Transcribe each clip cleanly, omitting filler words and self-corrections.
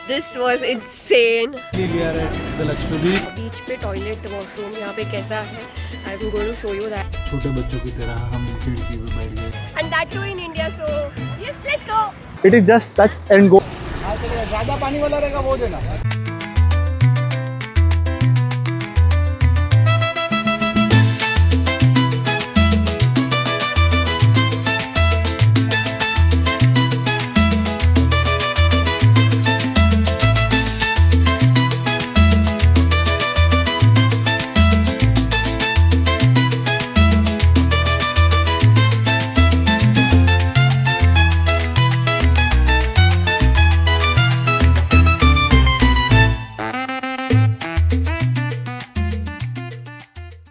This was insane. We are at the Lakshadweep. बीच पे toilet washroom यहाँ पे कैसा है? I am going to show you that. छोटे बच्चों की तरह हम खिड़की पे बैठ गए। And that too in India. So yes, let's go. It is just touch and go. ज़्यादा पानी वाला रहेगा वो देना।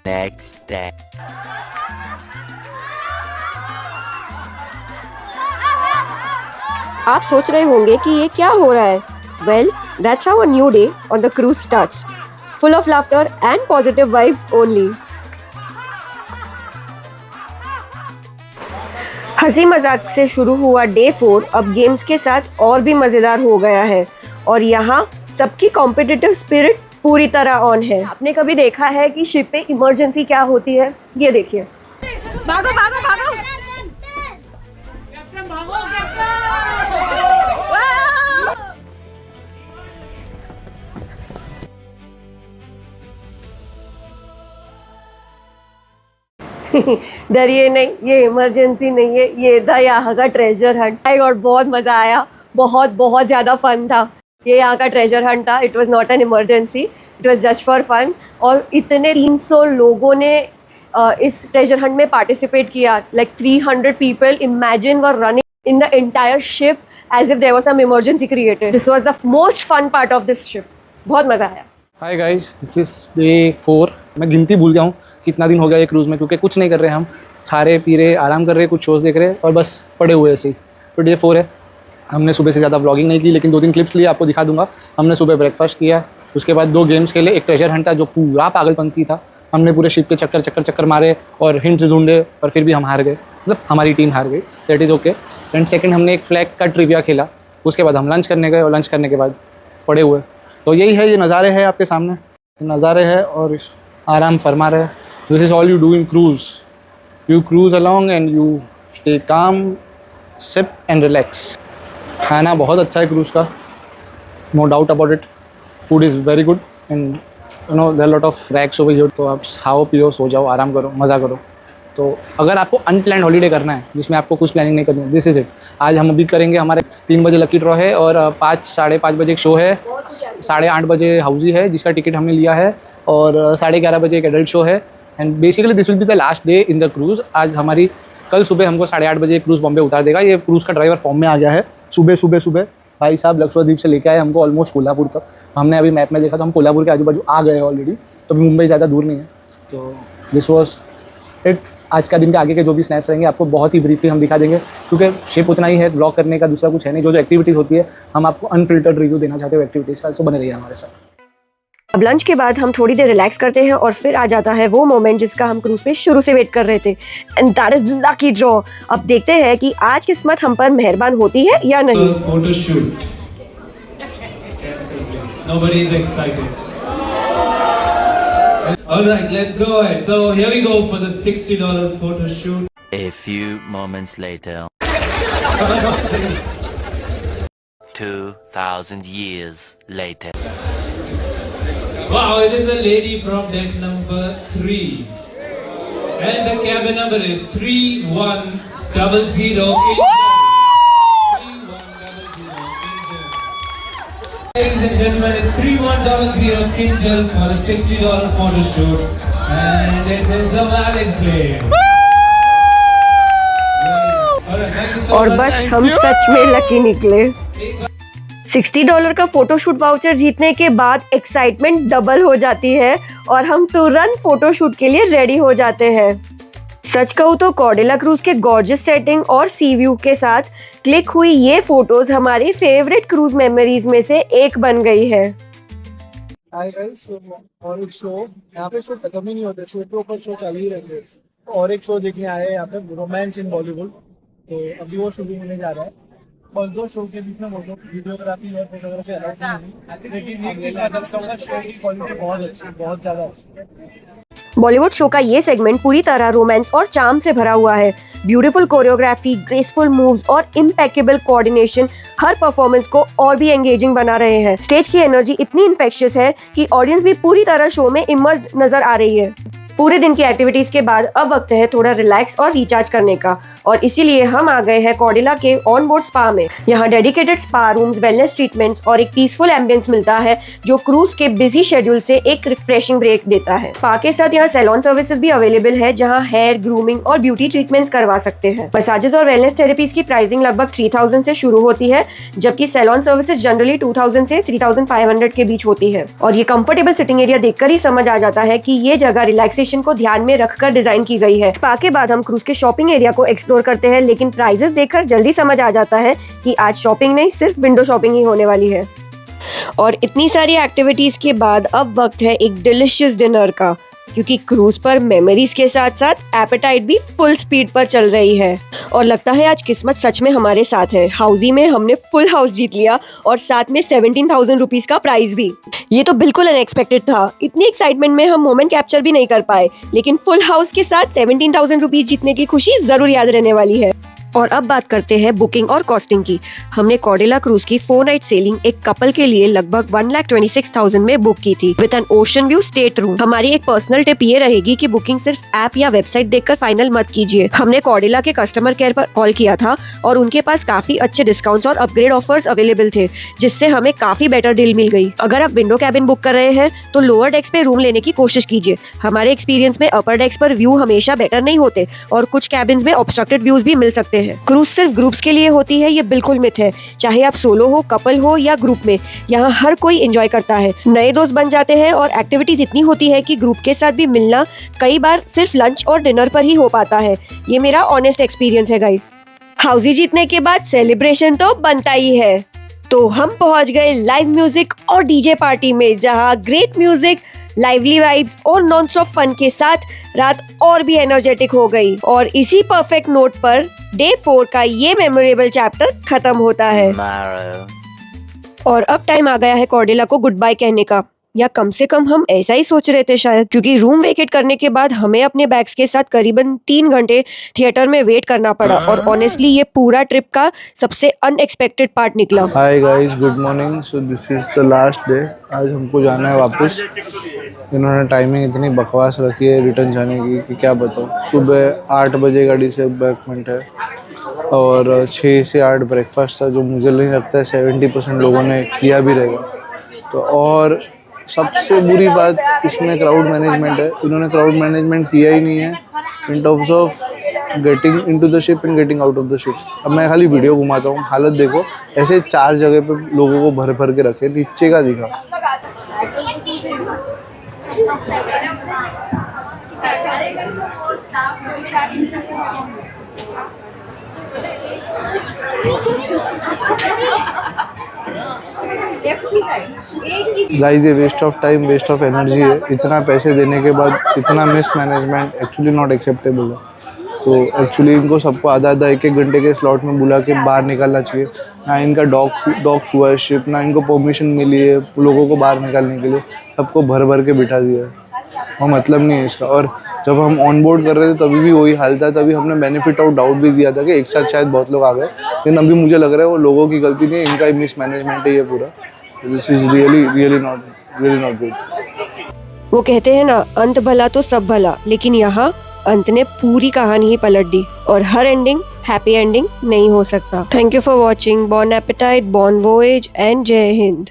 Next day. आप सोच रहे होंगे कि ये क्या हो रहा है? Well, that's how a new day on the cruise starts. Full of laughter and positive vibes only. हंसी मजाक से शुरू हुआ डे 4 अब गेम्स के साथ और भी मजेदार हो गया है और यहाँ सबकी कॉम्पिटिटिव स्पिरिट पूरी तरह ऑन है। आपने कभी देखा है कि शिप पे इमरजेंसी क्या होती है? ये देखिए। भागो भागो भागो। डरिए नहीं, ये इमरजेंसी नहीं है, ये था यहाँ का ट्रेजर हंट। और बहुत मज़ा आया, बहुत बहुत ज़्यादा फन था। ये यहाँ का ट्रेजर हंट था। It was not an emergency, it was just for fun. और इतने 300 लोगों ने इस ट्रेजर हंट में पार्टिसिपेट किया। Like 300 people imagine were running in the entire ship as if there was some emergency created. This was the most fun part of this ship. बहुत मज़ा आया। Hi guys, this is day 4। मैं गिनती भूल गया हूँ कितना दिन हो गया ये क्रूज़ में, क्योंकि कुछ नहीं कर रहे हम। खा रहे पी रहे, आराम कर रहे, कुछ शोज़ देख रहे और बस पड़े हुए ऐसे ही। तो डे 4 है। हमने सुबह से ज़्यादा व्लॉगिंग नहीं की, लेकिन 2-3 क्लिप्स लिए आपको दिखा दूंगा। हमने सुबह ब्रेकफास्ट किया, उसके बाद 2 गेम्स खेले। एक ट्रेजर हंट था जो पूरा पागलपंती था। हमने पूरे शिप के चक्कर मारे और हिंट्स ढूंढे, और फिर भी हम हार गए। मतलब हमारी टीम हार गई, that is okay. And second हमने एक फ्लैग का ट्रिविया खेला। उसके बाद हम लंच करने गए और लंच करने के बाद पड़े हुए। तो यही है, ये नज़ारे हैं आपके सामने, ये नज़ारे हैं और आराम फरमा रहे। This is all you do in cruise. You cruise along and you stay calm, sip and relax. खाना बहुत अच्छा है क्रूज़ का, no doubt about it. Food is very good and you know there lot of racks over here. तो आप खाओ पियो, सो जाओ, आराम करो, मज़ा करो। तो अगर आपको अनप्लान्ड हॉलीडे करना है जिसमें आपको कुछ प्लानिंग नहीं करनी है, दिस इज़ इट। आज हम अभी करेंगे। हमारे 3 बजे लकी ड्रॉ है और 5 साढ़े 5 बजे एक शो है। 8:30 बजे हाउजी है जिसका टिकट हमने लिया है, और 11:30 बजे एक एडल्ट शो है। And basically this will be the last day in the cruise. आज हमारी कल सुबह हमको 8:30 बजे क्रूज़ बॉम्बे उतार देगा। ये क्रूज़ का ड्राइवर फॉर्म में आ गया है। सुबह भाई साहब लक्षद्वीप से लेके आए हमको ऑलमोस्ट कोल्हापुर तक। हमने अभी मैप में देखा तो हम कोल्हापुर के आजू बाजू आ गए ऑलरेडी। तो अभी मुंबई ज़्यादा दूर नहीं है। तो दिस वॉज इट। आज का दिन के आगे के जो भी स्नैप्स रहेंगे आपको बहुत ही ब्रीफली हम दिखा देंगे, क्योंकि शिप उतना ही है, ब्लॉग करने का दूसरा कुछ है नहीं। जो एक्टिविटीज़ होती है हम आपको अनफिल्टर्ड रिव्यू देना चाहते हो एक्टिविटीज़ का। तो बने रहिए हमारे साथ। अब लंच के बाद हम थोड़ी देर रिलैक्स करते हैं और फिर आ जाता है वो मोमेंट जिसका हम क्रूज पे शुरू से वेट कर रहे थे, and that is lucky draw. अब देखते हैं कि आज किस्मत हम पर मेहरबान होती है या नहीं। Photo shoot. Nobody is excited. All right, let's go ahead. So here we go for the $60 photo shoot. A few moments later. 2,000 years later. Wow, it is a lady from deck number 3. And the cabin number is 3100. Ladies and gentlemen, it's 3100 Kinjal for a $60 photo shoot. And it is a valid claim. All right, thank you so और much. बस हम सच में lucky निकले। $60 का photoshoot voucher जीतने के बाद excitement double हो जाती है और हम तुरंत फोटोशूट के लिए रेडी हो जाते हैं। सच कहूँ तो कॉर्डेला क्रूज के गॉर्जियस सेटिंग और सी व्यू के साथ क्लिक हुई ये फोटोज हमारी फेवरेट क्रूज मेमोरीज में से एक बन गई है। हाय गाइस, और एक शो यहाँ पे, शो खत्म ही नहीं होते, शो के ऊपर शो चालू ही रहते हैं। और एक शो देखने आए हैं यहाँ पे, रोमांस इन बॉलीवुड। तो अभी वो शुरू होने जा रहा है। दो शो के बीच में वीडियोग्राफी और फोटोग्राफी अलग नहीं, लेकिन एक चीज बता सकता हूँ, शो की क्वालिटी बहुत अच्छी, बहुत ज्यादा अच्छी। बॉलीवुड शो का ये सेगमेंट पूरी तरह रोमांस और चार्म से भरा हुआ है। ब्यूटीफुल कोरियोग्राफी, ग्रेसफुल मूव्स और इम्पेकेबल कोऑर्डिनेशन हर परफॉर्मेंस को और भी एंगेजिंग बना रहे हैं। स्टेज की एनर्जी इतनी इन्फेक्शियस है कि ऑडियंस भी पूरी तरह शो में इमर्स्ड नजर आ रही है। पूरे दिन की एक्टिविटीज के बाद अब वक्त है थोड़ा रिलैक्स और रिचार्ज करने का, और इसीलिए हम आ गए हैं कॉर्डिला के ऑन बोर्ड स्पा में। यहाँ dedicated spa rooms, wellness treatments और एक पीसफुल एम्बियंस मिलता है जो क्रूज के बिजी शेड्यूल से एक रिफ्रेशिंग ब्रेक देता है। स्पा के साथ यहाँ सैलून सर्विसेज भी अवेलेबल है जहाँ हेयर, ग्रूमिंग और ब्यूटी ट्रीटमेंट्स करवा सकते हैं। मसाजेस और वेलनेस थेरेपीज की प्राइसिंग लगभग 3000 से शुरू होती है, जबकि सैलून सर्विसेज जनरली 2000 से 3500 के बीच होती है। और ये कंफर्टेबल सिटिंग एरिया देखकर ही समझ आ जाता है कि ये जगह रिलैक्सेशन को ध्यान में रखकर डिजाइन की गई है। स्पा के बाद हम क्रूज के शॉपिंग एरिया को एक्सप्लोर करते हैं, लेकिन प्राइसेस देखकर जल्दी समझ आ जाता है कि आज शॉपिंग नहीं, सिर्फ विंडो शॉपिंग ही होने वाली है। और इतनी सारी एक्टिविटीज के बाद अब वक्त है एक डिलिशियस डिनर का, क्योंकि क्रूज पर मेमोरीज के साथ साथ एपेटाइट भी फुल स्पीड पर चल रही है। और लगता है आज किस्मत सच में हमारे साथ है। हाउसी में हमने फुल हाउस जीत लिया और साथ में 17,000 रुपीज का प्राइज भी। ये तो बिल्कुल अनएक्सपेक्टेड था। इतनी एक्साइटमेंट में हम मोमेंट कैप्चर भी नहीं कर पाए, लेकिन फुल हाउस के साथ 17,000 रुपीज जीतने की खुशी जरूर याद रहने वाली है। और अब बात करते हैं बुकिंग और कॉस्टिंग की। हमने कॉर्डिला क्रूज की 4 नाइट सेलिंग एक कपल के लिए लगभग 1,26,000 में बुक की थी with N ocean view state room. हमारी एक पर्सनल टिप ये रहेगी कि बुकिंग सिर्फ ऐप या वेबसाइट देखकर फाइनल मत कीजिए। हमने कॉर्डिला के कस्टमर केयर पर कॉल किया था और उनके पास काफी अच्छे डिस्काउंट्स और अपग्रेड ऑफर्स अवेलेबल थे, जिससे हमें काफी बेटर डील मिल गई। अगर आप विंडो कैबिन बुक कर रहे हैं तो लोअर डेक्स पे रूम लेने की कोशिश कीजिए। हमारे एक्सपीरियंस में अपर डेक्स पर व्यू हमेशा बेटर नहीं होते और कुछ कैबिन्स में ऑब्स्ट्रक्टेड व्यूज भी मिल सकते हैं। क्रूज सिर्फ ग्रुप्स के लिए होती है, ये बिल्कुल मिथ है। चाहे आप सोलो हो, कपल हो या ग्रुप में, यहाँ हर कोई एंजॉय करता है। नए दोस्त बन जाते हैं और एक्टिविटीज इतनी होती है कि ग्रुप के साथ भी मिलना कई बार सिर्फ लंच और डिनर पर ही हो पाता है। ये मेरा ऑनेस्ट एक्सपीरियंस है गाइस। हाउसी जीतने के बाद सेलिब्रेशन तो बनता ही है, तो हम पहुंच गए लाइव म्यूजिक और डीजे पार्टी में, जहां ग्रेट म्यूजिक, लाइवली वाइब्स और नॉन स्टॉप फन के साथ रात और भी एनर्जेटिक हो गई। और इसी परफेक्ट नोट पर डे 4 का ये मेमोरेबल चैप्टर खत्म होता है। और अब टाइम आ गया है कॉर्डिला को गुड बाय कहने का, या कम से कम हम ऐसा ही सोच रहे थे शायद, क्योंकि रूम वेकेट करने के बाद हमें अपने बैग्स के साथ करीबन 3 घंटे थिएटर में वेट करना पड़ा। और ऑनेस्टली ये पूरा ट्रिप का सबसे अनएक्सपेक्टेड पार्ट निकला। Hi guys, good morning. So this is the last day. आज हमको जाना है वापस। इन्होंने टाइमिंग इतनी बकवास रखी है रिटर्न जाने की कि क्या बताऊँ। सुबह 8 बजे गाड़ी से बैकमेंट है और 6 से 8 ब्रेकफास्ट था, जो मुझे नहीं लगता है 70% लोगों ने किया भी रहेगा। तो और सबसे बुरी बात इसमें क्राउड मैनेजमेंट है। इन्होंने क्राउड मैनेजमेंट किया ही नहीं है in terms of getting into the ship and getting out of the ship. अब मैं खाली वीडियो घुमाता हूँ, हालत देखो। ऐसे 4 जगह पे लोगों को भर भर के रखे, नीचे का दिखा। गाइस, ये waste of time, waste of energy है। इतना पैसे देने के बाद इतना mismanagement actually not acceptable है। तो एक्चुअली इनको सबको आधा 1-1 घंटे के स्लॉट में बुला के बाहर निकालना चाहिए। ना इनका डॉग हुआ है शिप, ना इनको परमिशन मिली है लोगों को बाहर निकालने के लिए। सबको भर भर के बिठा दिया है और मतलब नहीं है इसका। और जब हम ऑन बोर्ड कर रहे थे तभी भी वही हाल था। तभी हमने बेनिफिट ऑफ डाउट भी दिया था कि एक साथ शायद बहुत लोग आ गए, लेकिन अभी मुझे लग रहा है वो लोगों की गलती नहीं है, इनका ही मिस मैनेजमेंट है ये पूरा। This is really not good. वो कहते हैं ना, अंत भला तो सब भला, लेकिन यहाँ अंत ने पूरी कहानी ही पलट दी और हर एंडिंग हैप्पी एंडिंग नहीं हो सकता। Thank you for watching. Bon appetit, bon voyage and जय हिंद।